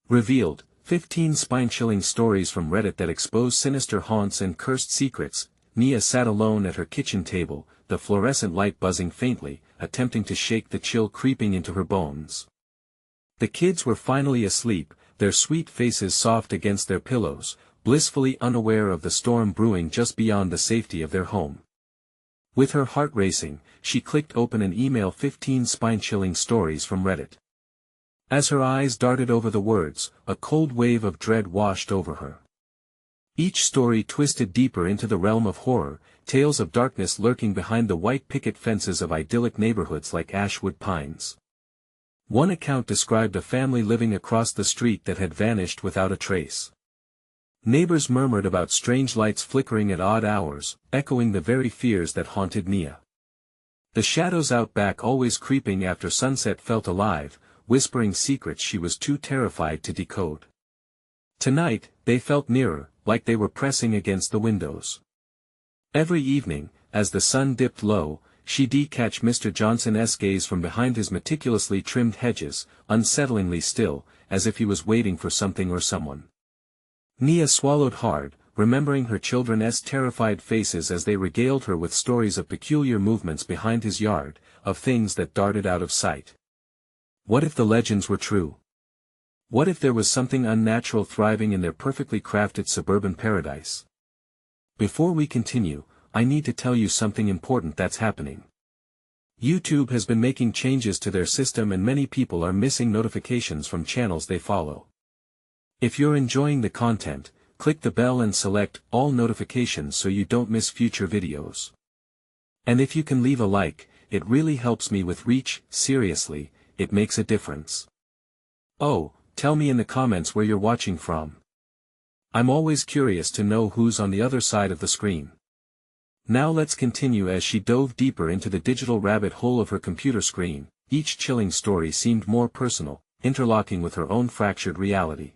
Revealed, 15 spine-chilling stories from Reddit that expose sinister haunts and cursed secrets. Nia sat alone at her kitchen table, the fluorescent light buzzing faintly, attempting to shake the chill creeping into her bones. The kids were finally asleep, their sweet faces soft against their pillows, blissfully unaware of the storm brewing just beyond the safety of their home. With her heart racing, she clicked open an email: 15 spine-chilling stories from Reddit. As her eyes darted over the words, a cold wave of dread washed over her. Each story twisted deeper into the realm of horror, tales of darkness lurking behind the white picket fences of idyllic neighborhoods like Ashwood Pines. One account described a family living across the street that had vanished without a trace. Neighbors murmured about strange lights flickering at odd hours, echoing the very fears that haunted Nia. The shadows out back always creeping after sunset felt alive, whispering secrets she was too terrified to decode. Tonight, they felt nearer, like they were pressing against the windows. Every evening, as the sun dipped low, she'd catch Mr. Johnson's gaze from behind his meticulously trimmed hedges, unsettlingly still, as if he was waiting for something or someone. Nia swallowed hard, remembering her children's terrified faces as they regaled her with stories of peculiar movements behind his yard, of things that darted out of sight. What if the legends were true? What if there was something unnatural thriving in their perfectly crafted suburban paradise? Before we continue, I need to tell you something important that's happening. YouTube has been making changes to their system and many people are missing notifications from channels they follow. If you're enjoying the content, click the bell and select all notifications so you don't miss future videos. And if you can leave a like, it really helps me with reach. Seriously, it makes a difference. Oh, tell me in the comments where you're watching from. I'm always curious to know who's on the other side of the screen. Now let's continue. As she dove deeper into the digital rabbit hole of her computer screen, each chilling story seemed more personal, interlocking with her own fractured reality.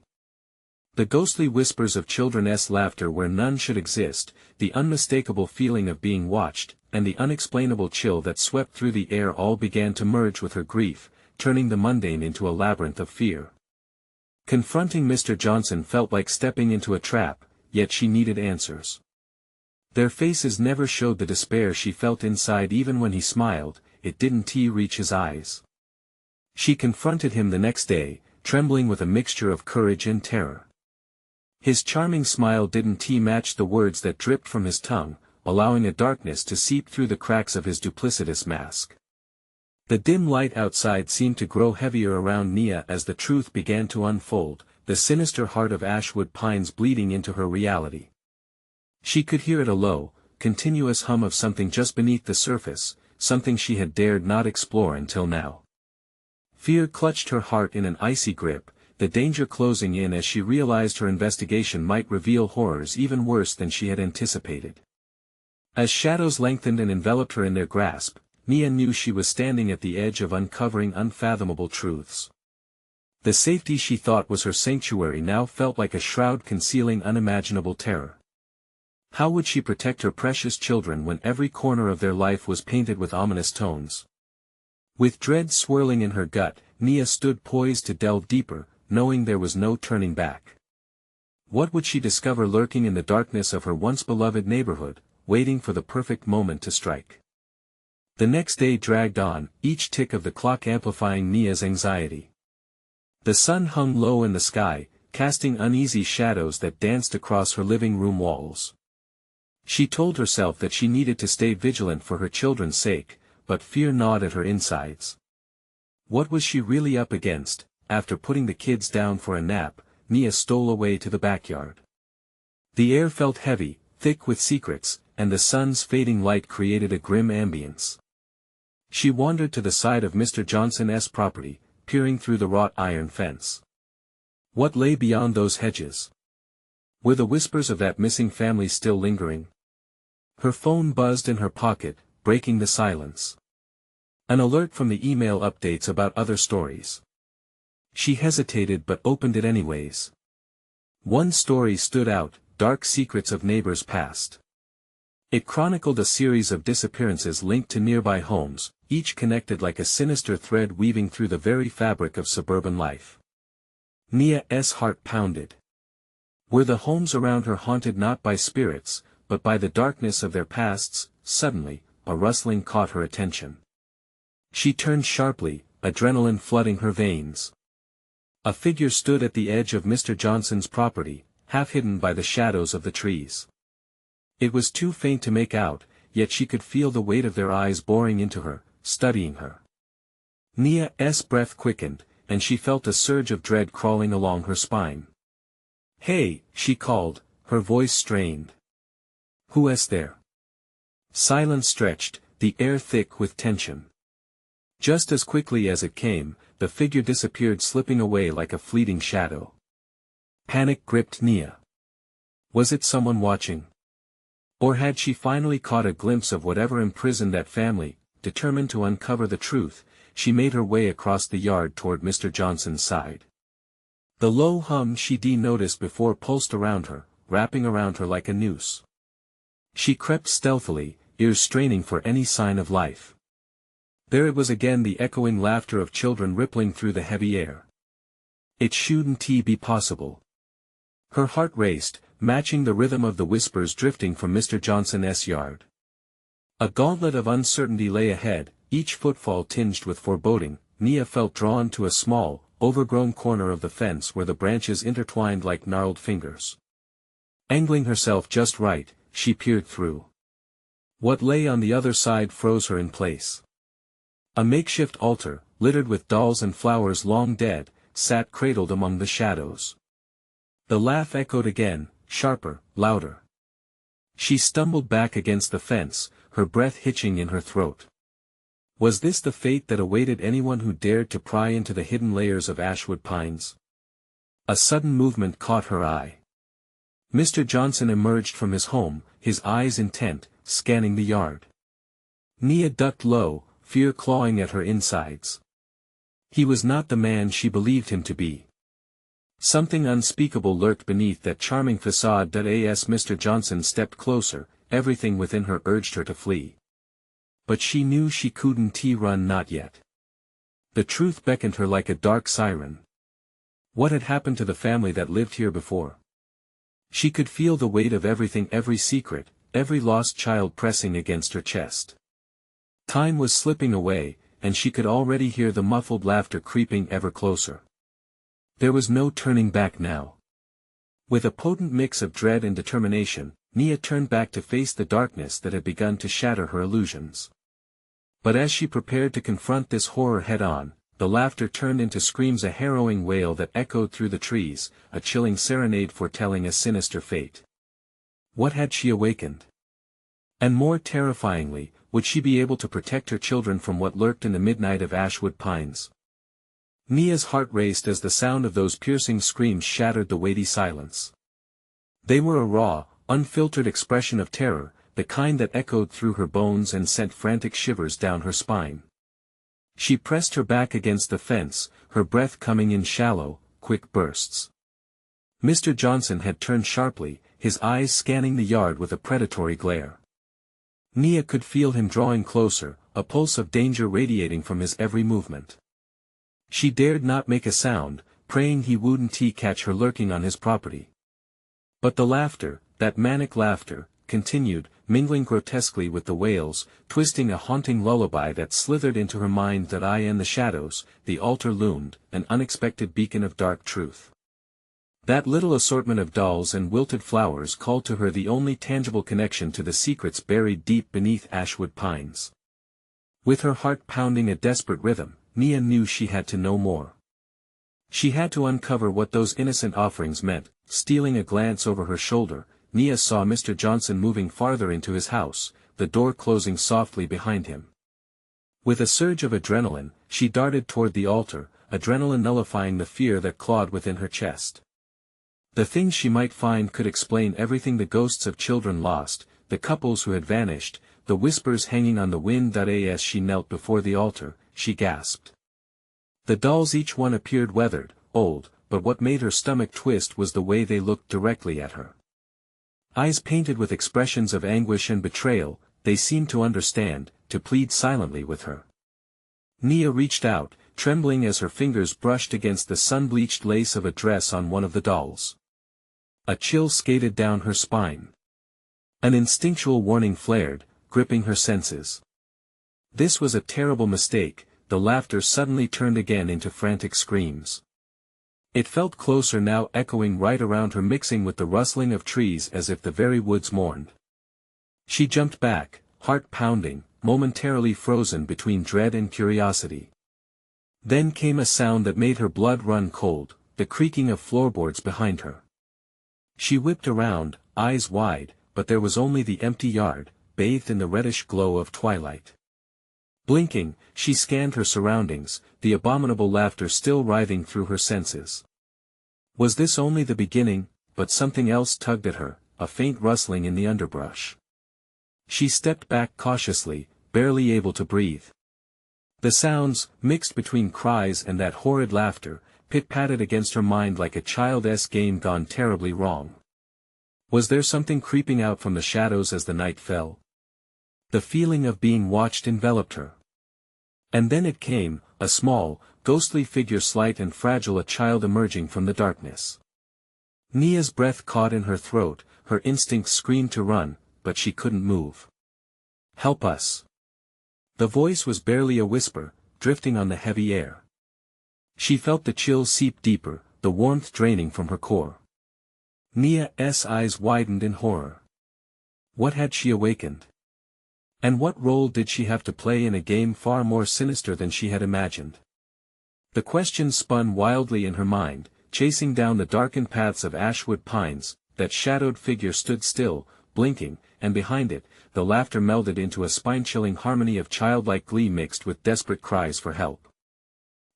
The ghostly whispers of children's laughter where none should exist, the unmistakable feeling of being watched, and the unexplainable chill that swept through the air all began to merge with her grief, turning the mundane into a labyrinth of fear. Confronting Mr. Johnson felt like stepping into a trap, yet she needed answers. Their faces never showed the despair she felt inside. Even when he smiled, it didn't reach his eyes. She confronted him the next day, trembling with a mixture of courage and terror. His charming smile didn't match the words that dripped from his tongue, allowing a darkness to seep through the cracks of his duplicitous mask. The dim light outside seemed to grow heavier around Nia as the truth began to unfold, the sinister heart of Ashwood Pines bleeding into her reality. She could hear it, a low, continuous hum of something just beneath the surface, something she had dared not explore until now. Fear clutched her heart in an icy grip, the danger closing in as she realized her investigation might reveal horrors even worse than she had anticipated. As shadows lengthened and enveloped her in their grasp, Nia knew she was standing at the edge of uncovering unfathomable truths. The safety she thought was her sanctuary now felt like a shroud concealing unimaginable terror. How would she protect her precious children when every corner of their life was painted with ominous tones? With dread swirling in her gut, Nia stood poised to delve deeper, knowing there was no turning back. What would she discover lurking in the darkness of her once beloved neighborhood, waiting for the perfect moment to strike? The next day dragged on, each tick of the clock amplifying Nia's anxiety. The sun hung low in the sky, casting uneasy shadows that danced across her living room walls. She told herself that she needed to stay vigilant for her children's sake, but fear gnawed at her insides. What was she really up against? After putting the kids down for a nap, Nia stole away to the backyard. The air felt heavy, thick with secrets, and the sun's fading light created a grim ambience. She wandered to the side of Mr. Johnson's property, peering through the wrought iron fence. What lay beyond those hedges? Were the whispers of that missing family still lingering? Her phone buzzed in her pocket, breaking the silence. An alert from the email updates about other stories. She hesitated but opened it anyways. One story stood out, Dark Secrets of Neighbors Past. It chronicled a series of disappearances linked to nearby homes, each connected like a sinister thread weaving through the very fabric of suburban life. Nia's heart pounded. Were the homes around her haunted not by spirits, but by the darkness of their pasts? Suddenly, a rustling caught her attention. She turned sharply, adrenaline flooding her veins. A figure stood at the edge of Mr. Johnson's property, half hidden by the shadows of the trees. It was too faint to make out, yet she could feel the weight of their eyes boring into her, studying her. Nia's breath quickened, and she felt a surge of dread crawling along her spine. "Hey," she called, her voice strained. "Who is there?" Silence stretched, the air thick with tension. Just as quickly as it came, the figure disappeared, slipping away like a fleeting shadow. Panic gripped Nia. Was it someone watching? Or had she finally caught a glimpse of whatever imprisoned that family? Determined to uncover the truth, she made her way across the yard toward Mr. Johnson's side. The low hum she'd noticed before pulsed around her, wrapping around her like a noose. She crept stealthily, ears straining for any sign of life. There it was again, the echoing laughter of children rippling through the heavy air. It shouldn't be possible. Her heart raced, matching the rhythm of the whispers drifting from Mr. Johnson's yard. A gauntlet of uncertainty lay ahead, each footfall tinged with foreboding. Nia felt drawn to a small, overgrown corner of the fence where the branches intertwined like gnarled fingers. Angling herself just right, she peered through. What lay on the other side froze her in place. A makeshift altar, littered with dolls and flowers long dead, sat cradled among the shadows. The laugh echoed again, sharper, louder. She stumbled back against the fence, her breath hitching in her throat. Was this the fate that awaited anyone who dared to pry into the hidden layers of Ashwood Pines? A sudden movement caught her eye. Mr. Johnson emerged from his home, his eyes intent, scanning the yard. Nia ducked low, fear clawing at her insides. He was not the man she believed him to be. Something unspeakable lurked beneath that charming facade. As Mr. Johnson stepped closer, everything within her urged her to flee. But she knew she couldn't run, not yet. The truth beckoned her like a dark siren. What had happened to the family that lived here before? She could feel the weight of everything, every secret, every lost child pressing against her chest. Time was slipping away, and she could already hear the muffled laughter creeping ever closer. There was no turning back now. With a potent mix of dread and determination, Nia turned back to face the darkness that had begun to shatter her illusions. But as she prepared to confront this horror head-on, the laughter turned into screams, a harrowing wail that echoed through the trees, a chilling serenade foretelling a sinister fate. What had she awakened? And more terrifyingly, would she be able to protect her children from what lurked in the midnight of Ashwood Pines? Nia's heart raced as the sound of those piercing screams shattered the weighty silence. They were a raw, unfiltered expression of terror, the kind that echoed through her bones and sent frantic shivers down her spine. She pressed her back against the fence, her breath coming in shallow, quick bursts. Mr. Johnson had turned sharply, his eyes scanning the yard with a predatory glare. Nia could feel him drawing closer, a pulse of danger radiating from his every movement. She dared not make a sound, praying he wouldn't catch her lurking on his property. But the laughter, that manic laughter, continued, mingling grotesquely with the wails, twisting a haunting lullaby that slithered into her mind. That in the shadows, the altar loomed, an unexpected beacon of dark truth. That little assortment of dolls and wilted flowers called to her the only tangible connection to the secrets buried deep beneath Ashwood Pines. With her heart pounding a desperate rhythm, Nia knew she had to know more. She had to uncover what those innocent offerings meant. Stealing a glance over her shoulder, Nia saw Mr. Johnson moving farther into his house, the door closing softly behind him. With a surge of adrenaline, she darted toward the altar, adrenaline nullifying the fear that clawed within her chest. The things she might find could explain everything: the ghosts of children lost, the couples who had vanished, the whispers hanging on the wind. As she knelt before the altar, she gasped. The dolls, each one appeared weathered, old, but what made her stomach twist was the way they looked directly at her. Eyes painted with expressions of anguish and betrayal, they seemed to understand, to plead silently with her. Nia reached out, trembling as her fingers brushed against the sun-bleached lace of a dress on one of the dolls. A chill skated down her spine. An instinctual warning flared, gripping her senses. This was a terrible mistake. The laughter suddenly turned again into frantic screams. It felt closer now, echoing right around her, mixing with the rustling of trees as if the very woods mourned. She jumped back, heart pounding, momentarily frozen between dread and curiosity. Then came a sound that made her blood run cold, the creaking of floorboards behind her. She whipped around, eyes wide, but there was only the empty yard, bathed in the reddish glow of twilight. Blinking, she scanned her surroundings, the abominable laughter still writhing through her senses. Was this only the beginning? But something else tugged at her, a faint rustling in the underbrush. She stepped back cautiously, barely able to breathe. The sounds, mixed between cries and that horrid laughter, pit-patted against her mind like a child's game gone terribly wrong. Was there something creeping out from the shadows as the night fell? The feeling of being watched enveloped her. And then it came, a small, ghostly figure, slight and fragile, a child emerging from the darkness. Nia's breath caught in her throat, her instincts screamed to run, but she couldn't move. "Help us." The voice was barely a whisper, drifting on the heavy air. She felt the chill seep deeper, the warmth draining from her core. Nia's eyes widened in horror. What had she awakened? And what role did she have to play in a game far more sinister than she had imagined? The questions spun wildly in her mind, chasing down the darkened paths of Ashwood Pines. That shadowed figure stood still, blinking, and behind it, the laughter melded into a spine-chilling harmony of childlike glee mixed with desperate cries for help.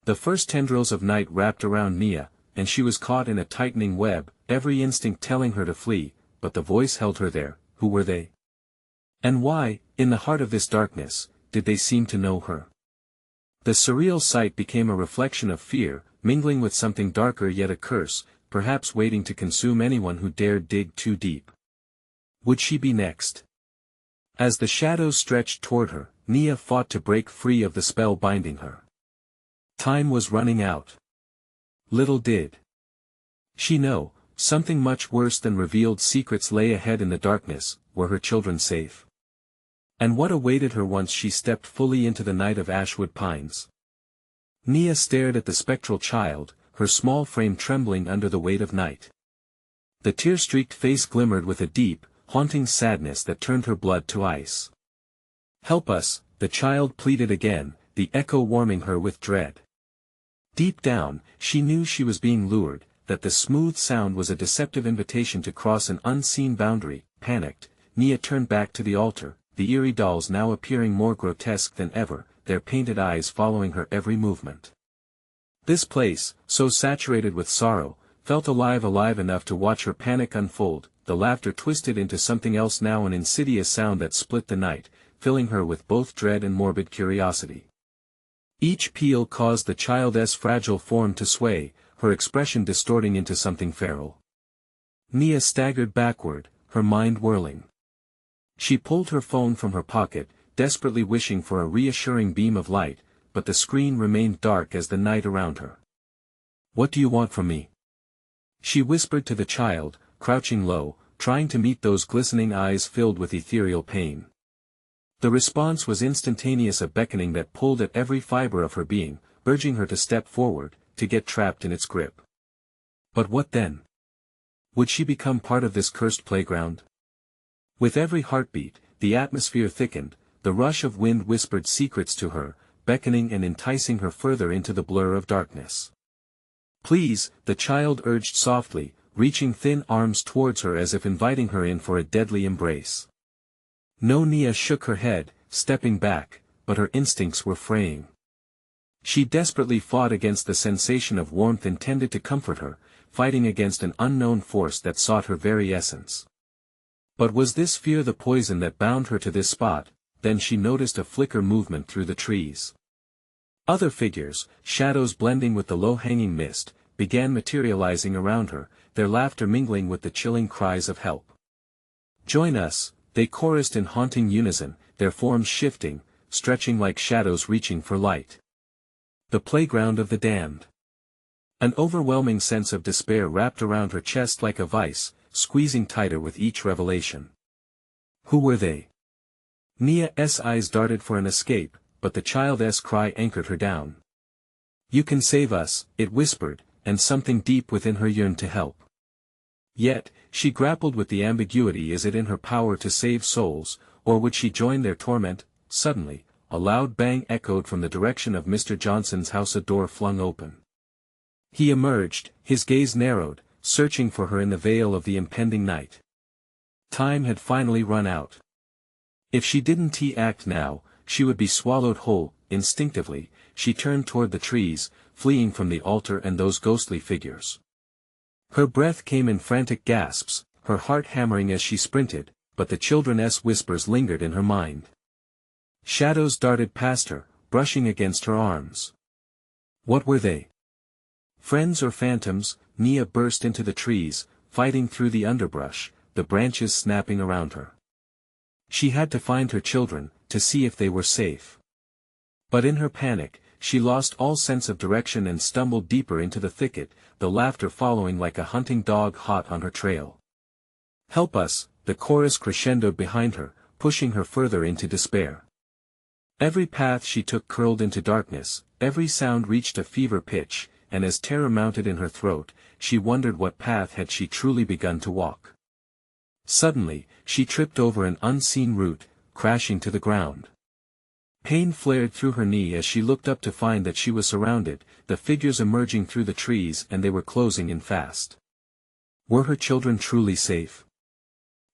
The first tendrils of night wrapped around Nia, and she was caught in a tightening web, every instinct telling her to flee, but the voice held her there. Who were they? And why, in the heart of this darkness, did they seem to know her? The surreal sight became a reflection of fear, mingling with something darker, yet a curse, perhaps waiting to consume anyone who dared dig too deep. Would she be next? As the shadows stretched toward her, Nia fought to break free of the spell binding her. Time was running out. Little did she know, something much worse than revealed secrets lay ahead in the darkness. Were her children safe? And what awaited her once she stepped fully into the night of Ashwood Pines? Nia stared at the spectral child, her small frame trembling under the weight of night. The tear-streaked face glimmered with a deep, haunting sadness that turned her blood to ice. "Help us," the child pleaded again, the echo warming her with dread. Deep down, she knew she was being lured, that the smooth sound was a deceptive invitation to cross an unseen boundary. Panicked, Nia turned back to the altar, the eerie dolls now appearing more grotesque than ever, their painted eyes following her every movement. This place, so saturated with sorrow, felt alive enough to watch her panic unfold. The laughter twisted into something else now, an insidious sound that split the night, filling her with both dread and morbid curiosity. Each peal caused the child's fragile form to sway, her expression distorting into something feral. Nia staggered backward, her mind whirling. She pulled her phone from her pocket, desperately wishing for a reassuring beam of light, but the screen remained dark as the night around her. "What do you want from me?" she whispered to the child, crouching low, trying to meet those glistening eyes filled with ethereal pain. The response was instantaneous, a beckoning that pulled at every fiber of her being, urging her to step forward, to get trapped in its grip. But what then? Would she become part of this cursed playground? With every heartbeat, the atmosphere thickened, the rush of wind whispered secrets to her, beckoning and enticing her further into the blur of darkness. "Please," the child urged softly, reaching thin arms towards her as if inviting her in for a deadly embrace. No, Nia shook her head, stepping back, but her instincts were fraying. She desperately fought against the sensation of warmth intended to comfort her, fighting against an unknown force that sought her very essence. But was this fear the poison that bound her to this spot? Then she noticed a flicker movement through the trees. Other figures, shadows blending with the low-hanging mist, began materializing around her, their laughter mingling with the chilling cries of help. "Join us," they chorused in haunting unison, their forms shifting, stretching like shadows reaching for light. The playground of the damned. An overwhelming sense of despair wrapped around her chest like a vice, squeezing tighter with each revelation. Who were they? Nia's eyes darted for an escape, but the child's cry anchored her down. You can save us, it whispered, and something deep within her yearned to help. Yet, she grappled with the ambiguity: is it in her power to save souls, or would she join their torment? Suddenly, a loud bang echoed from the direction of Mr. Johnson's house. A door flung open. He emerged, his gaze narrowed, searching for her in the veil of the impending night. Time had finally run out. If she didn't act now, she would be swallowed whole. Instinctively, she turned toward the trees, fleeing from the altar and those ghostly figures. Her breath came in frantic gasps, her heart hammering as she sprinted, but the children's whispers lingered in her mind. Shadows darted past her, brushing against her arms. What were they? Friends or phantoms? Nia burst into the trees, fighting through the underbrush, the branches snapping around her. She had to find her children, to see if they were safe. But in her panic, she lost all sense of direction and stumbled deeper into the thicket, the laughter following like a hunting dog hot on her trail. Help us, the chorus crescendoed behind her, pushing her further into despair. Every path she took curled into darkness, every sound reached a fever pitch, and as terror mounted in her throat, she wondered what path had she truly begun to walk. Suddenly, she tripped over an unseen root, crashing to the ground. Pain flared through her knee as she looked up to find that she was surrounded, the figures emerging through the trees, and they were closing in fast. Were her children truly safe?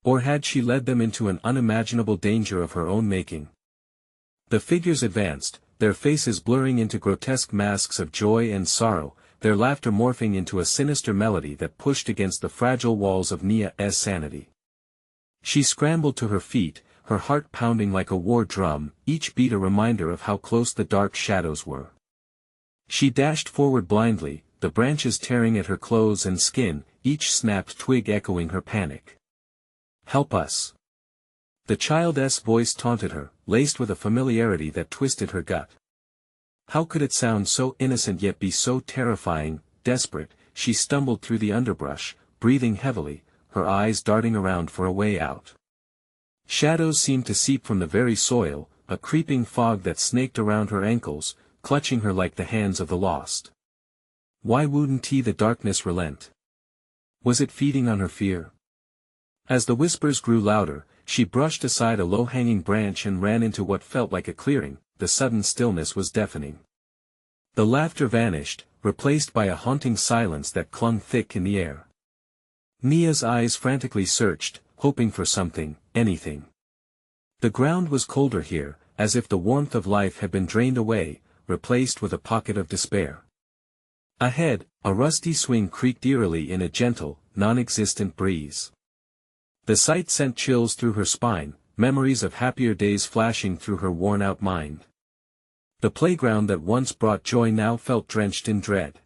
Or had she led them into an unimaginable danger of her own making? The figures advanced, their faces blurring into grotesque masks of joy and sorrow, their laughter morphing into a sinister melody that pushed against the fragile walls of Nia's sanity. She scrambled to her feet, her heart pounding like a war drum, each beat a reminder of how close the dark shadows were. She dashed forward blindly, the branches tearing at her clothes and skin, each snapped twig echoing her panic. Help us! The child's voice taunted her, laced with a familiarity that twisted her gut. How could it sound so innocent yet be so terrifying? Desperate, she stumbled through the underbrush, breathing heavily, her eyes darting around for a way out. Shadows seemed to seep from the very soil, a creeping fog that snaked around her ankles, clutching her like the hands of the lost. Why wouldn't the darkness relent? Was it feeding on her fear? As the whispers grew louder, she brushed aside a low-hanging branch and ran into what felt like a clearing. The sudden stillness was deafening. The laughter vanished, replaced by a haunting silence that clung thick in the air. Nia's eyes frantically searched, hoping for something, anything. The ground was colder here, as if the warmth of life had been drained away, replaced with a pocket of despair. Ahead, a rusty swing creaked eerily in a gentle, non-existent breeze. The sight sent chills through her spine, memories of happier days flashing through her worn-out mind. The playground that once brought joy now felt drenched in dread.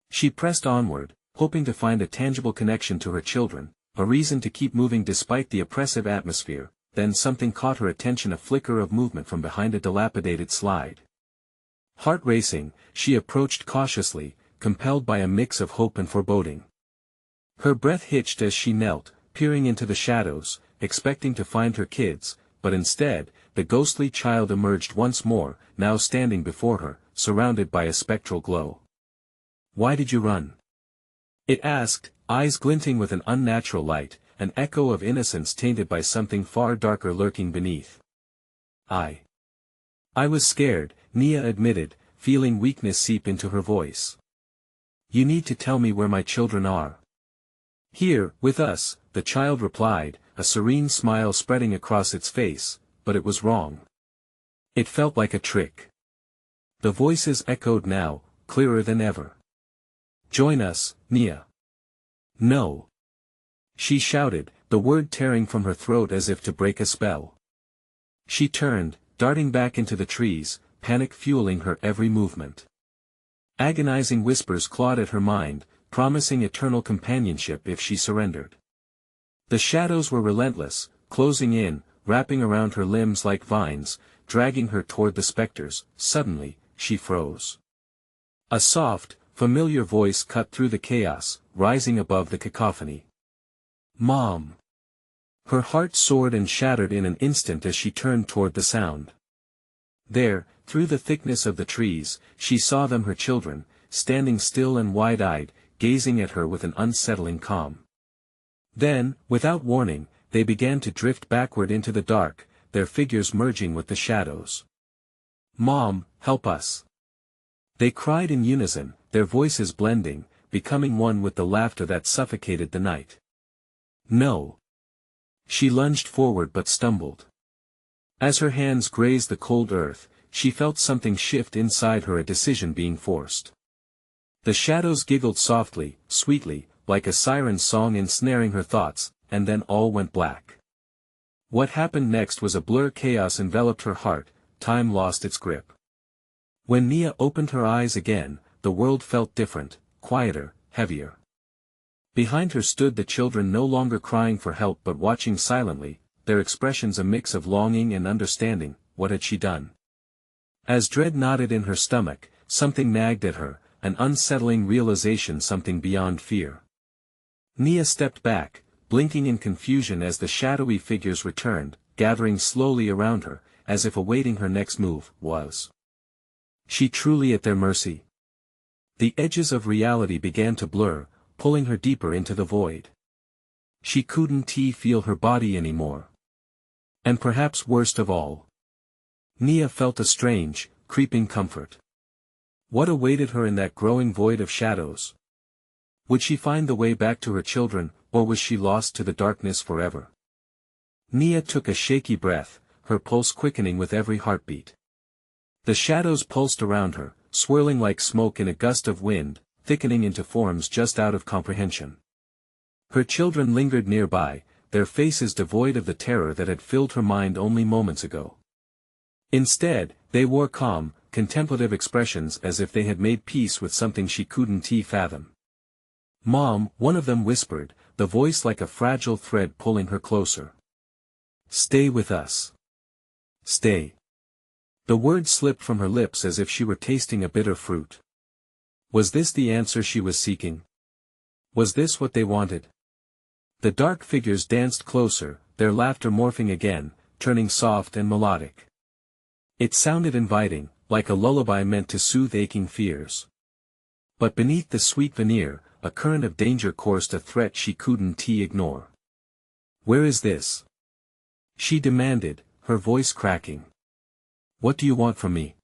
She pressed onward, hoping to find a tangible connection to her children, a reason to keep moving despite the oppressive atmosphere. Then something caught her attention, a flicker of movement from behind a dilapidated slide. Heart racing, she approached cautiously, compelled by a mix of hope and foreboding. Her breath hitched as she knelt, peering into the shadows, expecting to find her kids, but instead, the ghostly child emerged once more, now standing before her, surrounded by a spectral glow. "Why did you run?" it asked, eyes glinting with an unnatural light, an echo of innocence tainted by something far darker lurking beneath. I was scared," Nia admitted, feeling weakness seep into her voice. "You need to tell me where my children are." "Here, with us," the child replied, a serene smile spreading across its face, but it was wrong. It felt like a trick. The voices echoed now, clearer than ever. "Join us, Nia." "No!" she shouted, the word tearing from her throat as if to break a spell. She turned, darting back into the trees, panic fueling her every movement. Agonizing whispers clawed at her mind, promising eternal companionship if she surrendered. The shadows were relentless, closing in, wrapping around her limbs like vines, dragging her toward the specters. Suddenly, she froze. A soft, familiar voice cut through the chaos, rising above the cacophony. Mom! Her heart soared and shattered in an instant as she turned toward the sound. There, through the thickness of the trees, she saw them, her children, standing still and wide-eyed, gazing at her with an unsettling calm. Then, without warning, they began to drift backward into the dark, their figures merging with the shadows. Mom, help us! They cried in unison, their voices blending, becoming one with the laughter that suffocated the night. No! She lunged forward but stumbled. As her hands grazed the cold earth, she felt something shift inside her, a decision being forced. The shadows giggled softly, sweetly, like a siren's song ensnaring her thoughts, and then all went black. What happened next was a blur. Chaos enveloped her heart, time lost its grip. When Nia opened her eyes again, the world felt different, quieter, heavier. Behind her stood the children, no longer crying for help but watching silently, their expressions a mix of longing and understanding. What had she done? As dread knotted in her stomach, something nagged at her, an unsettling realization, something beyond fear. Nia stepped back, blinking in confusion as the shadowy figures returned, gathering slowly around her, as if awaiting her next move. Was she truly at their mercy? The edges of reality began to blur, pulling her deeper into the void. She couldn't feel her body anymore. And perhaps worst of all, Nia felt a strange, creeping comfort. What awaited her in that growing void of shadows? Would she find the way back to her children, or was she lost to the darkness forever? Nia took a shaky breath, her pulse quickening with every heartbeat. The shadows pulsed around her, swirling like smoke in a gust of wind, thickening into forms just out of comprehension. Her children lingered nearby, their faces devoid of the terror that had filled her mind only moments ago. Instead, they wore calm, contemplative expressions, as if they had made peace with something she couldn't fathom. Mom, one of them whispered, the voice like a fragile thread pulling her closer. Stay with us. Stay. The words slipped from her lips as if she were tasting a bitter fruit. Was this the answer she was seeking? Was this what they wanted? The dark figures danced closer, their laughter morphing again, turning soft and melodic. It sounded inviting, like a lullaby meant to soothe aching fears. But beneath the sweet veneer, a current of danger coursed, a threat she couldn't ignore. Where is this? She demanded, her voice cracking. What do you want from me?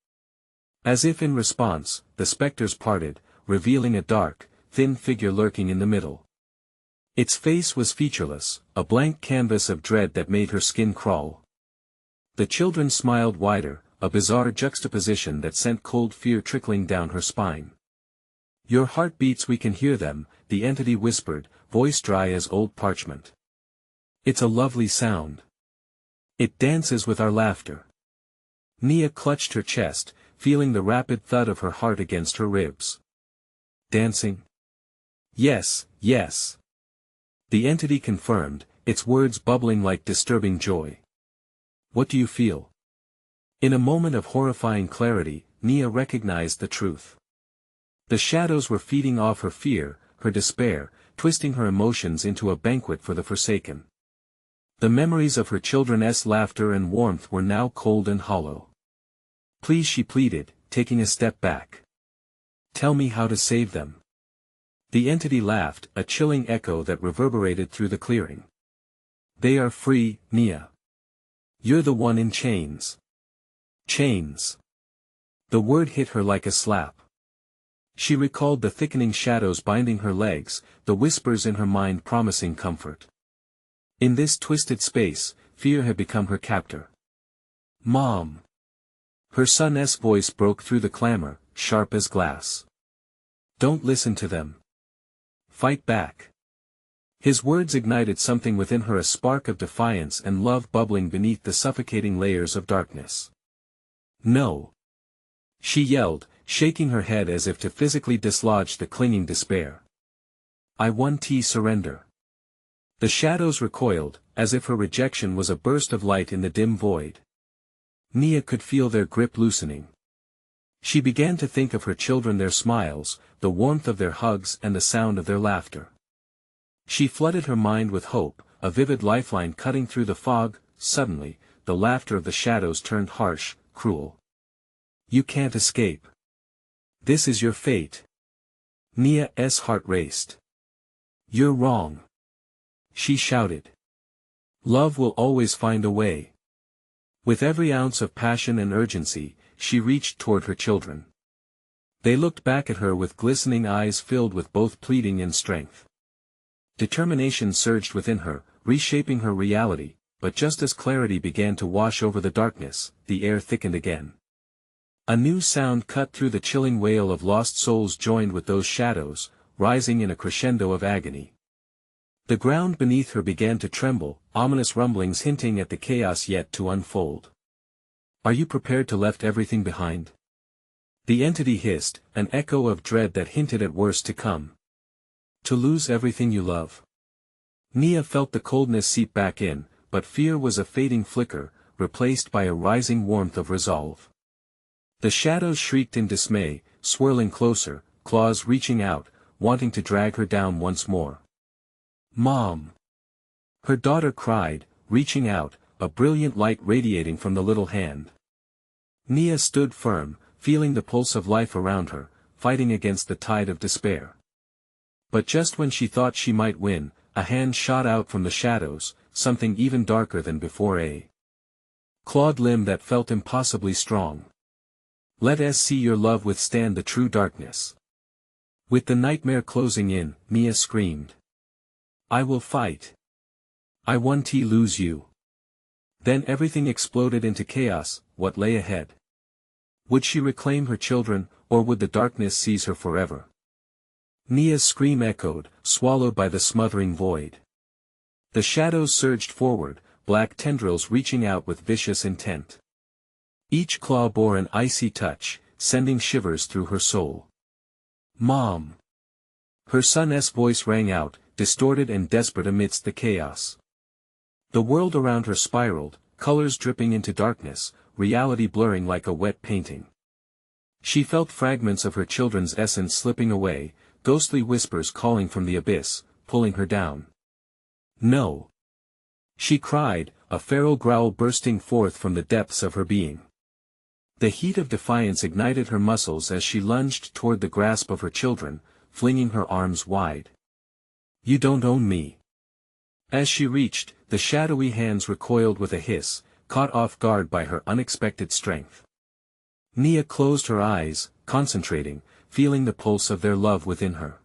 As if in response, the specters parted, revealing a dark, thin figure lurking in the middle. Its face was featureless, a blank canvas of dread that made her skin crawl. The children smiled wider, a bizarre juxtaposition that sent cold fear trickling down her spine. Your heartbeats, we can hear them, the entity whispered, voice dry as old parchment. It's a lovely sound. It dances with our laughter. Nia clutched her chest, feeling the rapid thud of her heart against her ribs. Dancing? Yes, yes. The entity confirmed, its words bubbling like disturbing joy. What do you feel? In a moment of horrifying clarity, Nia recognized the truth. The shadows were feeding off her fear, her despair, twisting her emotions into a banquet for the forsaken. The memories of her children's laughter and warmth were now cold and hollow. Please, she pleaded, taking a step back. Tell me how to save them. The entity laughed, a chilling echo that reverberated through the clearing. They are free, Nia. You're the one in chains. Chains. The word hit her like a slap. She recalled the thickening shadows binding her legs, the whispers in her mind promising comfort. In this twisted space, fear had become her captor. Mom. Her son's voice broke through the clamor, sharp as glass. Don't listen to them. Fight back. His words ignited something within her, a spark of defiance and love bubbling beneath the suffocating layers of darkness. No. She yelled, shaking her head as if to physically dislodge the clinging despair. I won't surrender. The shadows recoiled, as if her rejection was a burst of light in the dim void. Nia could feel their grip loosening. She began to think of her children, their smiles, the warmth of their hugs and the sound of their laughter. She flooded her mind with hope, a vivid lifeline cutting through the fog. Suddenly, the laughter of the shadows turned harsh, cruel. "You can't escape. This is your fate." Nia's heart raced. "You're wrong," she shouted. "Love will always find a way." With every ounce of passion and urgency, she reached toward her children. They looked back at her with glistening eyes filled with both pleading and strength. Determination surged within her, reshaping her reality, but just as clarity began to wash over the darkness, the air thickened again. A new sound cut through the chilling wail of lost souls, joined with those shadows, rising in a crescendo of agony. The ground beneath her began to tremble, ominous rumblings hinting at the chaos yet to unfold. "Are you prepared to leave everything behind?" the entity hissed, an echo of dread that hinted at worse to come. "To lose everything you love?" Nia felt the coldness seep back in, but fear was a fading flicker, replaced by a rising warmth of resolve. The shadows shrieked in dismay, swirling closer, claws reaching out, wanting to drag her down once more. "Mom!" her daughter cried, reaching out, a brilliant light radiating from the little hand. Nia stood firm, feeling the pulse of life around her, fighting against the tide of despair. But just when she thought she might win, a hand shot out from the shadows, something even darker than before, a clawed limb that felt impossibly strong. "Let us see your love withstand the true darkness." With the nightmare closing in, Nia screamed. "I will fight. I won't lose you." Then everything exploded into chaos. What lay ahead? Would she reclaim her children, or would the darkness seize her forever? Nia's scream echoed, swallowed by the smothering void. The shadows surged forward, black tendrils reaching out with vicious intent. Each claw bore an icy touch, sending shivers through her soul. "Mom!" her son's voice rang out, distorted and desperate amidst the chaos. The world around her spiraled, colors dripping into darkness, reality blurring like a wet painting. She felt fragments of her children's essence slipping away, ghostly whispers calling from the abyss, pulling her down. "No!" she cried, a feral growl bursting forth from the depths of her being. The heat of defiance ignited her muscles as she lunged toward the grasp of her children, flinging her arms wide. "You don't own me." As she reached, the shadowy hands recoiled with a hiss, caught off guard by her unexpected strength. Nia closed her eyes, concentrating, feeling the pulse of their love within her.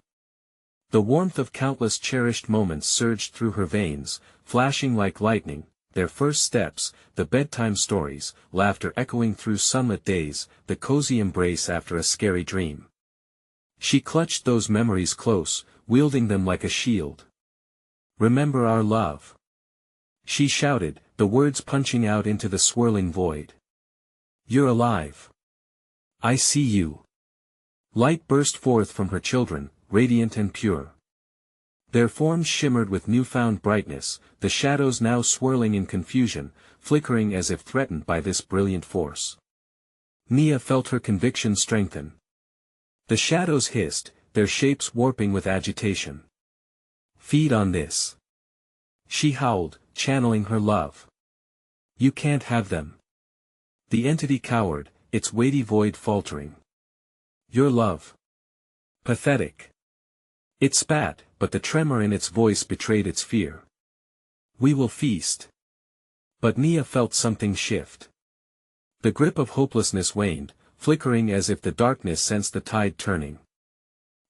The warmth of countless cherished moments surged through her veins, flashing like lightning, their first steps, the bedtime stories, laughter echoing through sunlit days, the cozy embrace after a scary dream. She clutched those memories close, wielding them like a shield. "Remember our love," she shouted, the words punching out into the swirling void. "You're alive. I see you." Light burst forth from her children, radiant and pure. Their forms shimmered with newfound brightness, the shadows now swirling in confusion, flickering as if threatened by this brilliant force. Nia felt her conviction strengthen. The shadows hissed, their shapes warping with agitation. "Feed on this," she howled, channeling her love. "You can't have them." The entity cowered, its weighty void faltering. "Your love. Pathetic." It spat, but the tremor in its voice betrayed its fear. "We will feast." But Nia felt something shift. The grip of hopelessness waned, flickering as if the darkness sensed the tide turning.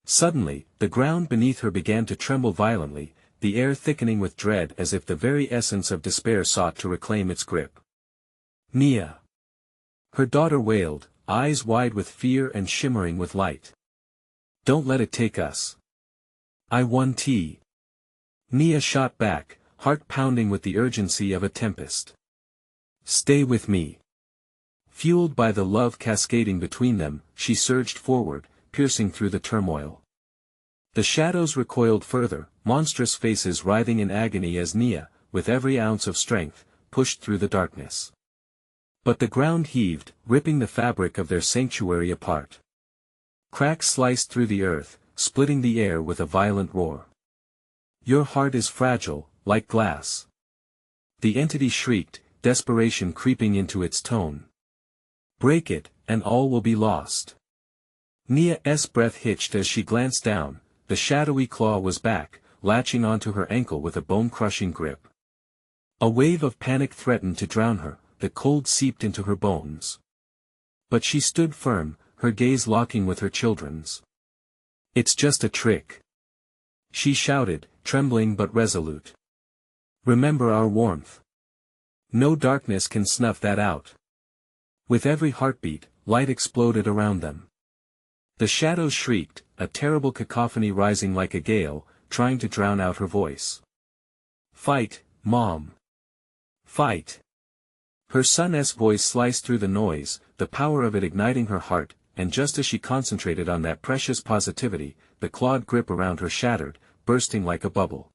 Suddenly, the ground beneath her began to tremble violently, the air thickening with dread as if the very essence of despair sought to reclaim its grip. "Nia!" her daughter wailed, eyes wide with fear and shimmering with light. "Don't let it take us. I want tea." Nia shot back, heart pounding with the urgency of a tempest. "Stay with me." Fueled by the love cascading between them, she surged forward, piercing through the turmoil. The shadows recoiled further, monstrous faces writhing in agony as Nia, with every ounce of strength, pushed through the darkness. But the ground heaved, ripping the fabric of their sanctuary apart. Cracks sliced through the earth, splitting the air with a violent roar. Your heart is fragile, like glass. The entity shrieked, desperation creeping into its tone. Break it, and all will be lost. Nia's breath hitched as she glanced down. The shadowy claw was back, latching onto her ankle with a bone-crushing grip. A wave of panic threatened to drown her, the cold seeped into her bones. But she stood firm, her gaze locking with her children's. It's just a trick, she shouted, trembling but resolute. Remember our warmth. No darkness can snuff that out. With every heartbeat, light exploded around them. The shadows shrieked, a terrible cacophony rising like a gale, trying to drown out her voice. Fight, Mom. Fight. Her son's voice sliced through the noise, the power of it igniting her heart, and just as she concentrated on that precious positivity, the clawed grip around her shattered, bursting like a bubble.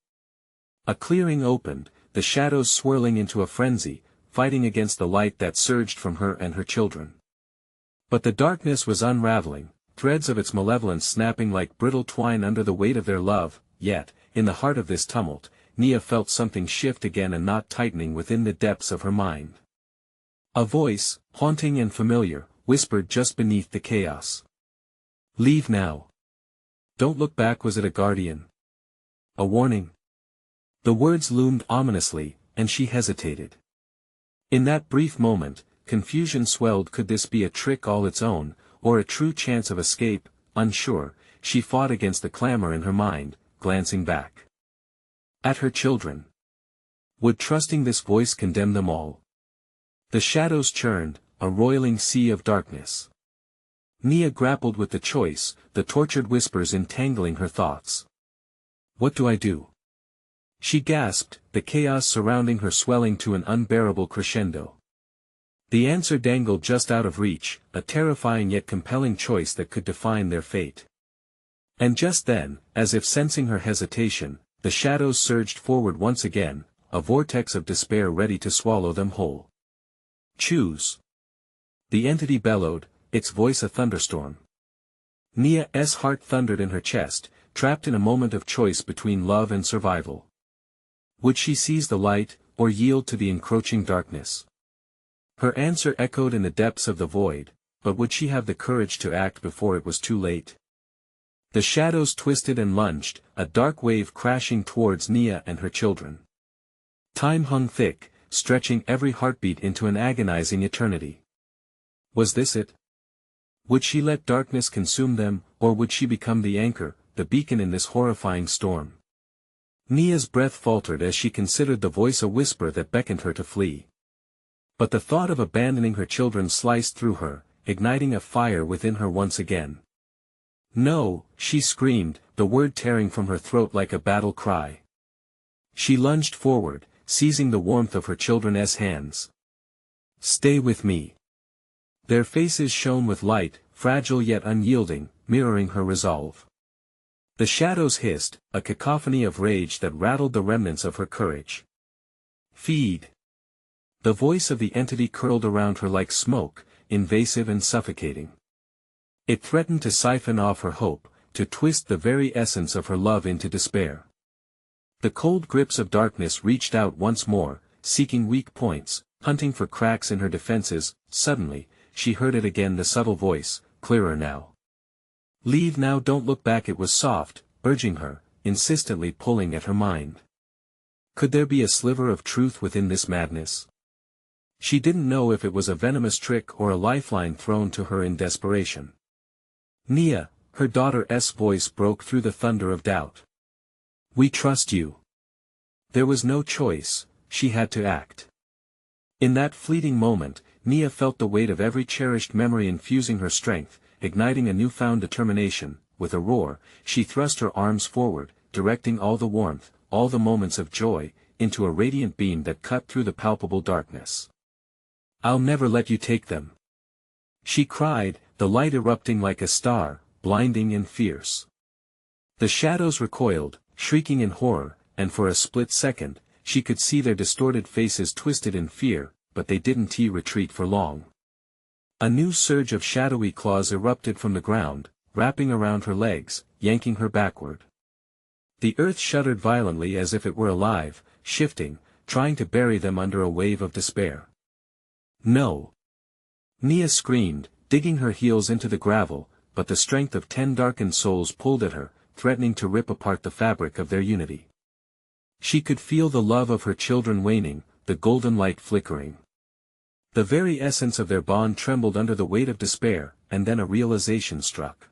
A clearing opened, the shadows swirling into a frenzy, fighting against the light that surged from her and her children. But the darkness was unraveling, threads of its malevolence snapping like brittle twine under the weight of their love, yet, in the heart of this tumult, Nia felt something shift again, a knot tightening within the depths of her mind. A voice, haunting and familiar, whispered just beneath the chaos. Leave now. Don't look back. Was it a guardian? A warning? The words loomed ominously, and she hesitated. In that brief moment, confusion swelled. Could this be a trick all its own, or a true chance of escape? Unsure, she fought against the clamor in her mind, glancing back at her children. Would trusting this voice condemn them all? The shadows churned, a roiling sea of darkness. Nia grappled with the choice, the tortured whispers entangling her thoughts. What do I do? She gasped, the chaos surrounding her swelling to an unbearable crescendo. The answer dangled just out of reach, a terrifying yet compelling choice that could define their fate. And just then, as if sensing her hesitation, the shadows surged forward once again, a vortex of despair ready to swallow them whole. Choose. The entity bellowed, its voice a thunderstorm. Nia's heart thundered in her chest, trapped in a moment of choice between love and survival. Would she seize the light, or yield to the encroaching darkness? Her answer echoed in the depths of the void, but would she have the courage to act before it was too late? The shadows twisted and lunged, a dark wave crashing towards Nia and her children. Time hung thick, stretching every heartbeat into an agonizing eternity. Was this it? Would she let darkness consume them, or would she become the anchor, the beacon in this horrifying storm? Nia's breath faltered as she considered the voice, a whisper that beckoned her to flee. But the thought of abandoning her children sliced through her, igniting a fire within her once again. No, she screamed, the word tearing from her throat like a battle cry. She lunged forward, seizing the warmth of her children's hands. Stay with me. Their faces shone with light, fragile yet unyielding, mirroring her resolve. The shadows hissed, a cacophony of rage that rattled the remnants of her courage. Feed. The voice of the entity curled around her like smoke, invasive and suffocating. It threatened to siphon off her hope, to twist the very essence of her love into despair. The cold grips of darkness reached out once more, seeking weak points, hunting for cracks in her defenses. Suddenly, she heard it again, the subtle voice, clearer now. Leave now, don't look back. It was soft, urging her, insistently pulling at her mind. Could there be a sliver of truth within this madness? She didn't know if it was a venomous trick or a lifeline thrown to her in desperation. Nia, her daughter's voice broke through the thunder of doubt. We trust you. There was no choice, she had to act. In that fleeting moment, Nia felt the weight of every cherished memory infusing her strength, igniting a newfound determination. With a roar, she thrust her arms forward, directing all the warmth, all the moments of joy, into a radiant beam that cut through the palpable darkness. I'll never let you take them, she cried, the light erupting like a star, blinding and fierce. The shadows recoiled, shrieking in horror, and for a split second, she could see their distorted faces twisted in fear, but they didn't retreat for long. A new surge of shadowy claws erupted from the ground, wrapping around her legs, yanking her backward. The earth shuddered violently as if it were alive, shifting, trying to bury them under a wave of despair. No! Nia screamed, digging her heels into the gravel, but the strength of 10 darkened souls pulled at her, threatening to rip apart the fabric of their unity. She could feel the love of her children waning, the golden light flickering. The very essence of their bond trembled under the weight of despair, and then a realization struck.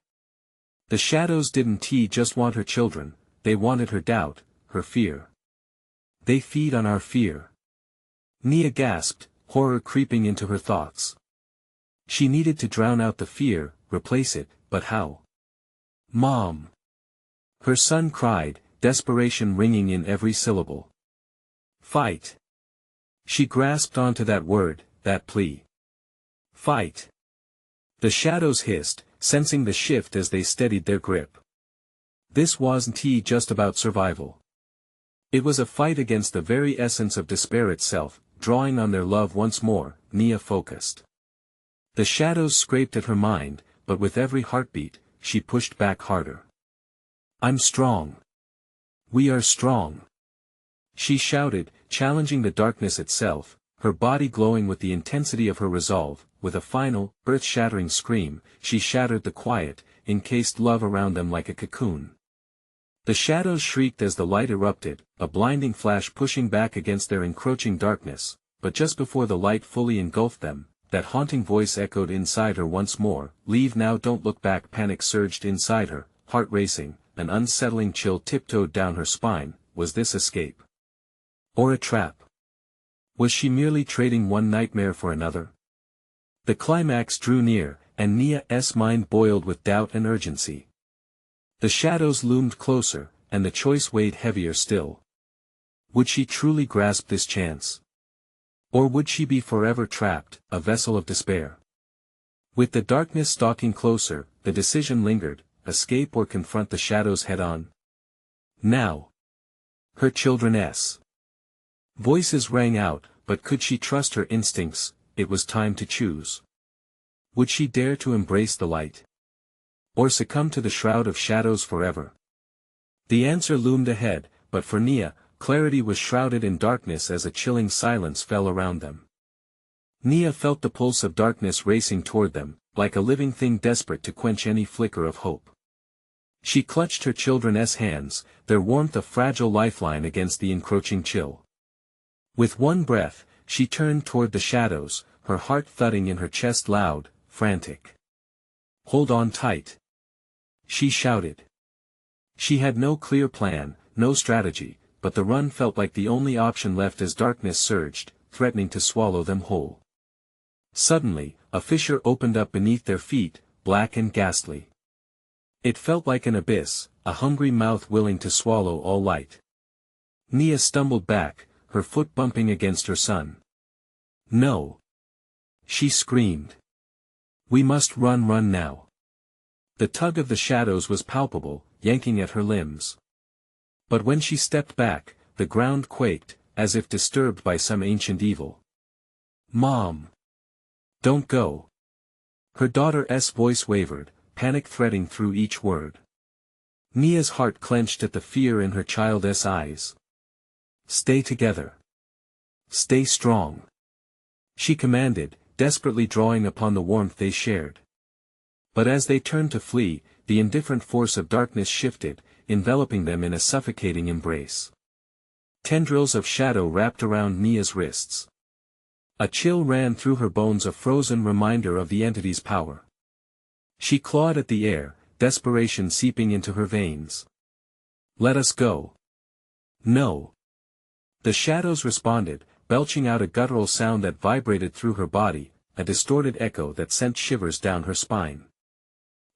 The shadows didn't just want her children, they wanted her doubt, her fear. They feed on our fear. Nia gasped, horror creeping into her thoughts. She needed to drown out the fear, replace it, but how? Mom! Her son cried, desperation ringing in every syllable. Fight! She grasped onto that word, that plea. Fight! The shadows hissed, sensing the shift as they steadied their grip. This wasn't just about survival. It was a fight against the very essence of despair itself, drawing on their love once more. Nia focused. The shadows scraped at her mind, but with every heartbeat, she pushed back harder. I'm strong. We are strong. She shouted, challenging the darkness itself, her body glowing with the intensity of her resolve. With a final, earth-shattering scream, she shattered the quiet, encased love around them like a cocoon. The shadows shrieked as the light erupted, a blinding flash pushing back against their encroaching darkness, but just before the light fully engulfed them, that haunting voice echoed inside her once more. Leave now, don't look back. Panic surged inside her, heart racing, an unsettling chill tiptoed down her spine. Was this escape? Or a trap? Was she merely trading one nightmare for another? The climax drew near, and Nia's mind boiled with doubt and urgency. The shadows loomed closer, and the choice weighed heavier still. Would she truly grasp this chance? Or would she be forever trapped, a vessel of despair? With the darkness stalking closer, the decision lingered, escape or confront the shadows head-on. Now. Her children's voices rang out, but could she trust her instincts? It was time to choose. Would she dare to embrace the light? Or succumb to the shroud of shadows forever? The answer loomed ahead, but for Nia, clarity was shrouded in darkness as a chilling silence fell around them. Nia felt the pulse of darkness racing toward them, like a living thing desperate to quench any flicker of hope. She clutched her children's hands, their warmth a fragile lifeline against the encroaching chill. With one breath, she turned toward the shadows, her heart thudding in her chest loud, frantic. Hold on tight. She shouted. She had no clear plan, no strategy, but the run felt like the only option left as darkness surged, threatening to swallow them whole. Suddenly, a fissure opened up beneath their feet, black and ghastly. It felt like an abyss, a hungry mouth willing to swallow all light. Nia stumbled back, her foot bumping against her son. No! She screamed. We must run now. The tug of the shadows was palpable, yanking at her limbs. But when she stepped back, the ground quaked, as if disturbed by some ancient evil. Mom! Don't go! Her daughter's voice wavered, panic threading through each word. Nia's heart clenched at the fear in her child's eyes. Stay together. Stay strong. She commanded, desperately drawing upon the warmth they shared. But as they turned to flee, the indifferent force of darkness shifted, enveloping them in a suffocating embrace. Tendrils of shadow wrapped around Nia's wrists. A chill ran through her bones, a frozen reminder of the entity's power. She clawed at the air, desperation seeping into her veins. Let us go. No. The shadows responded, belching out a guttural sound that vibrated through her body, a distorted echo that sent shivers down her spine.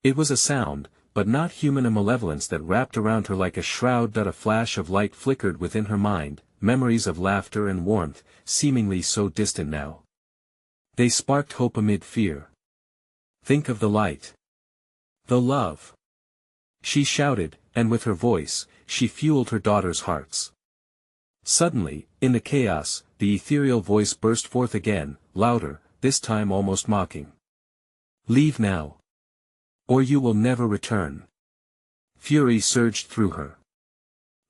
It was a sound, but not human, a malevolence that wrapped around her like a shroud. A flash of light flickered within her mind, memories of laughter and warmth, seemingly so distant now. They sparked hope amid fear. Think of the light. The love. She shouted, and with her voice, she fueled her daughter's hearts. Suddenly, In the chaos, the ethereal voice burst forth again, louder, this time almost mocking. Leave now. Or you will never return. Fury surged through her.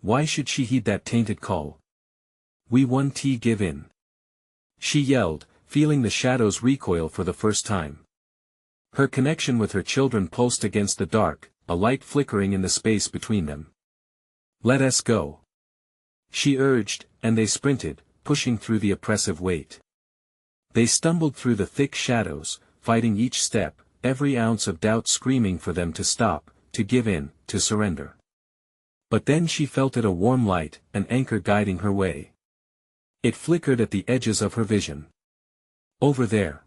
Why should she heed that tainted call? We won't give in. She yelled, feeling the shadows recoil for the first time. Her connection with her children pulsed against the dark, a light flickering in the space between them. Let us go. She urged, and they sprinted, pushing through the oppressive weight. They stumbled through the thick shadows, fighting each step, every ounce of doubt screaming for them to stop, to give in, to surrender. But then she felt it, a warm light, an anchor guiding her way. It flickered at the edges of her vision. Over there.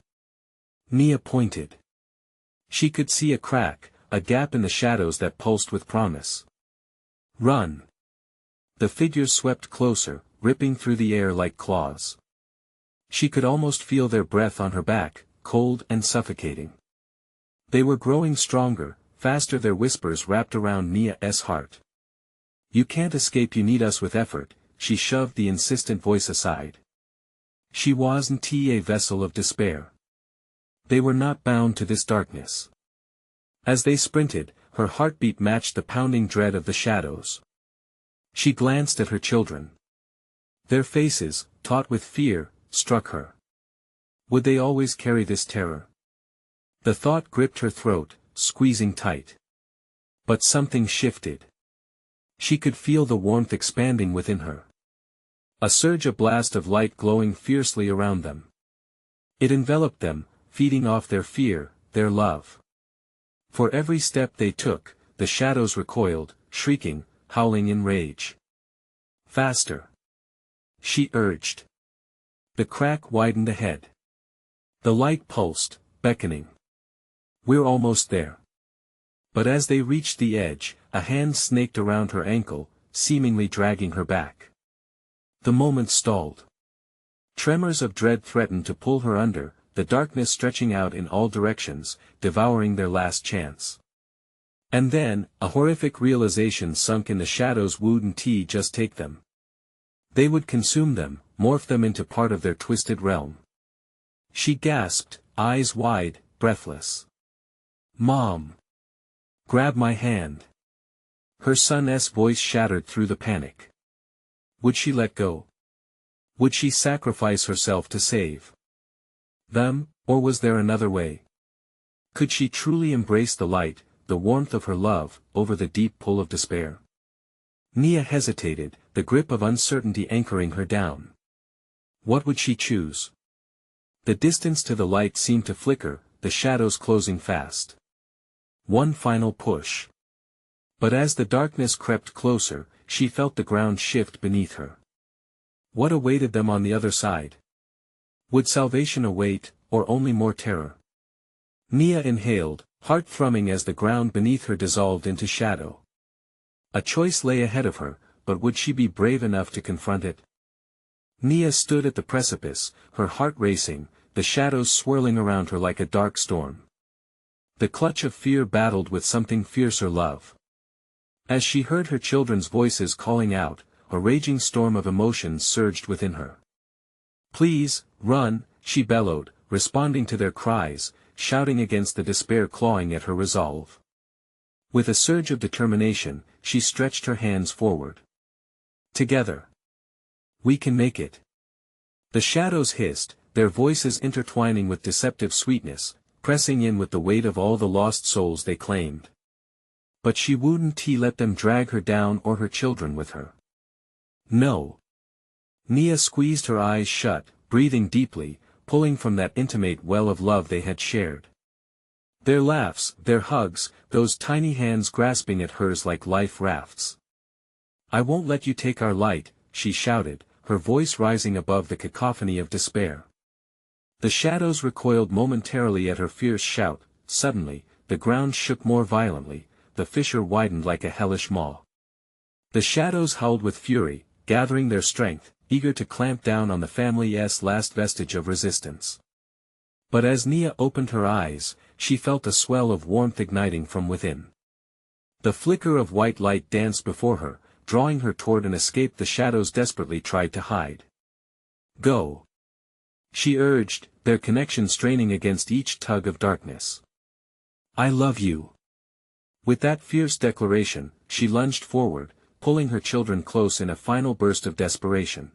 Nia pointed. She could see a crack, a gap in the shadows that pulsed with promise. Run. The figures swept closer, ripping through the air like claws. She could almost feel their breath on her back, cold and suffocating. They were growing stronger, faster, their whispers wrapped around Nia's heart. You can't escape, you need us with effort. She shoved the insistent voice aside. She wasn't a vessel of despair. They were not bound to this darkness. As they sprinted, her heartbeat matched the pounding dread of the shadows. She glanced at her children. Their faces, taut with fear, struck her. Would they always carry this terror? The thought gripped her throat, squeezing tight. But something shifted. She could feel the warmth expanding within her. A surge, a blast of light glowing fiercely around them. It enveloped them, feeding off their fear, their love. For every step they took, the shadows recoiled, shrieking, howling in rage. Faster. She urged. The crack widened ahead. The light pulsed, beckoning. We're almost there. But as they reached the edge, a hand snaked around her ankle, seemingly dragging her back. The moment stalled. Tremors of dread threatened to pull her under, the darkness stretching out in all directions, devouring their last chance. And then, a horrific realization sunk in the shadows. Wouldn't just take them. They would consume them, morph them into part of their twisted realm. She gasped, eyes wide, breathless. Mom! Grab my hand. Her son's voice shattered through the panic. Would she let go? Would she sacrifice herself to save them, or was there another way? Could she truly embrace the light, the warmth of her love, over the deep pull of despair? Nia hesitated, the grip of uncertainty anchoring her down. What would she choose? The distance to the light seemed to flicker, the shadows closing fast. One final push. But as the darkness crept closer, she felt the ground shift beneath her. What awaited them on the other side? Would salvation await, or only more terror? Nia inhaled, heart thrumming as the ground beneath her dissolved into shadow. A choice lay ahead of her, but would she be brave enough to confront it? Nia stood at the precipice, her heart racing, the shadows swirling around her like a dark storm. The clutch of fear battled with something fiercer, love. As she heard her children's voices calling out, a raging storm of emotions surged within her. Please, run, she bellowed, responding to their cries, shouting against the despair clawing at her resolve. With a surge of determination, she stretched her hands forward. Together. We can make it. The shadows hissed, their voices intertwining with deceptive sweetness, pressing in with the weight of all the lost souls they claimed. But she wouldn't let them drag her down or her children with her. No. Nia squeezed her eyes shut, breathing deeply, pulling from that intimate well of love they had shared. Their laughs, their hugs, those tiny hands grasping at hers like life rafts. I won't let you take our light, she shouted, her voice rising above the cacophony of despair. The shadows recoiled momentarily at her fierce shout. Suddenly, the ground shook more violently, the fissure widened like a hellish maw. The shadows howled with fury, gathering their strength, eager to clamp down on the family's last vestige of resistance. But as Nia opened her eyes, she felt a swell of warmth igniting from within. The flicker of white light danced before her, drawing her toward an escape the shadows desperately tried to hide. Go. She urged, their connection straining against each tug of darkness. I love you. With that fierce declaration, she lunged forward, pulling her children close in a final burst of desperation.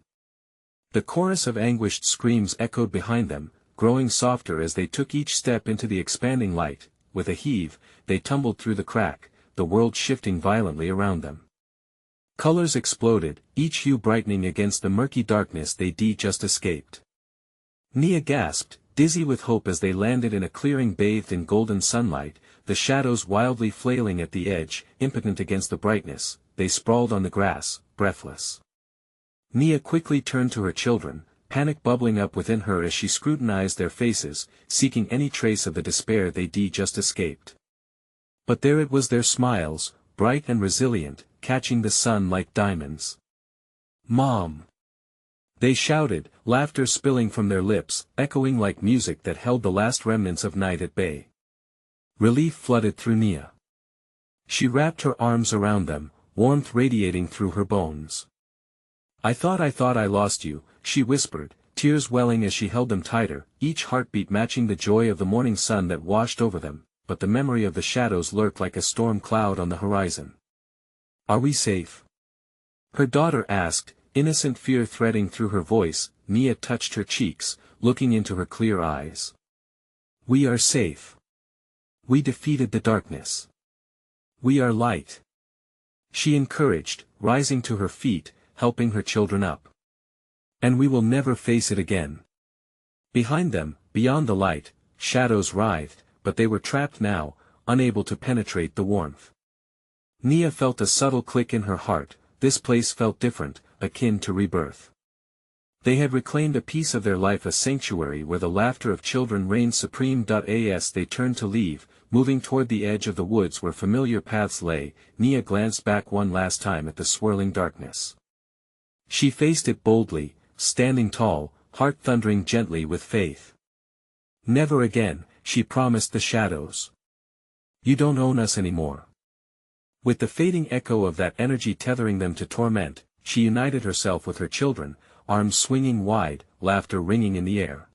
The chorus of anguished screams echoed behind them, growing softer as they took each step into the expanding light. With a heave, they tumbled through the crack, the world shifting violently around them. Colors exploded, each hue brightening against the murky darkness they just escaped. Nia gasped, dizzy with hope as they landed in a clearing bathed in golden sunlight, the shadows wildly flailing at the edge, impotent against the brightness. They sprawled on the grass, breathless. Nia quickly turned to her children, panic bubbling up within her as she scrutinized their faces, seeking any trace of the despair they just escaped. But there it was, their smiles, bright and resilient, catching the sun like diamonds. Mom! They shouted, laughter spilling from their lips, echoing like music that held the last remnants of night at bay. Relief flooded through Nia. She wrapped her arms around them, warmth radiating through her bones. I thought I lost you, she whispered, tears welling as she held them tighter, each heartbeat matching the joy of the morning sun that washed over them, but the memory of the shadows lurked like a storm cloud on the horizon. Are we safe? Her daughter asked, innocent fear threading through her voice. Nia touched her cheeks, looking into her clear eyes. We are safe. We defeated the darkness. We are light. She encouraged, rising to her feet, helping her children up. And we will never face it again. Behind them, beyond the light, shadows writhed, but they were trapped now, unable to penetrate the warmth. Nia felt a subtle click in her heart. This place felt different, akin to rebirth. They had reclaimed a piece of their life, a sanctuary where the laughter of children reigned supreme. As they turned to leave, moving toward the edge of the woods where familiar paths lay, Nia glanced back one last time at the swirling darkness. She faced it boldly, standing tall, heart thundering gently with faith. Never again, she promised the shadows. You don't own us anymore. With the fading echo of that energy tethering them to torment, she united herself with her children, arms swinging wide, laughter ringing in the air.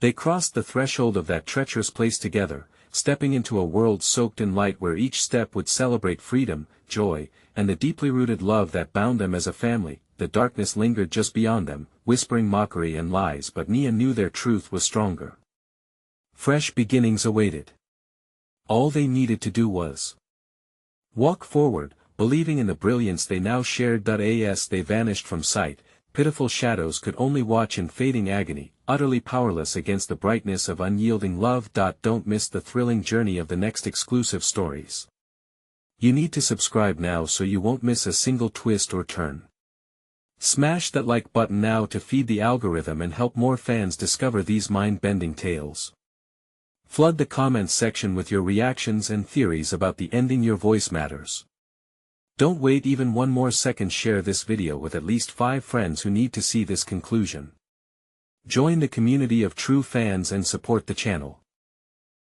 They crossed the threshold of that treacherous place together, stepping into a world soaked in light where each step would celebrate freedom, joy, and the deeply rooted love that bound them as a family. The darkness lingered just beyond them, whispering mockery and lies, but Nia knew their truth was stronger. Fresh beginnings awaited. All they needed to do was walk forward, believing in the brilliance they now shared. As they vanished from sight, pitiful shadows could only watch in fading agony, utterly powerless against the brightness of unyielding love. Don't miss the thrilling journey of the next exclusive stories. You need to subscribe now so you won't miss a single twist or turn. Smash that like button now to feed the algorithm and help more fans discover these mind-bending tales. Flood the comments section with your reactions and theories about the ending. Your voice matters. Don't wait even one more second. Share this video with at least 5 friends who need to see this conclusion. Join the community of true fans and support the channel.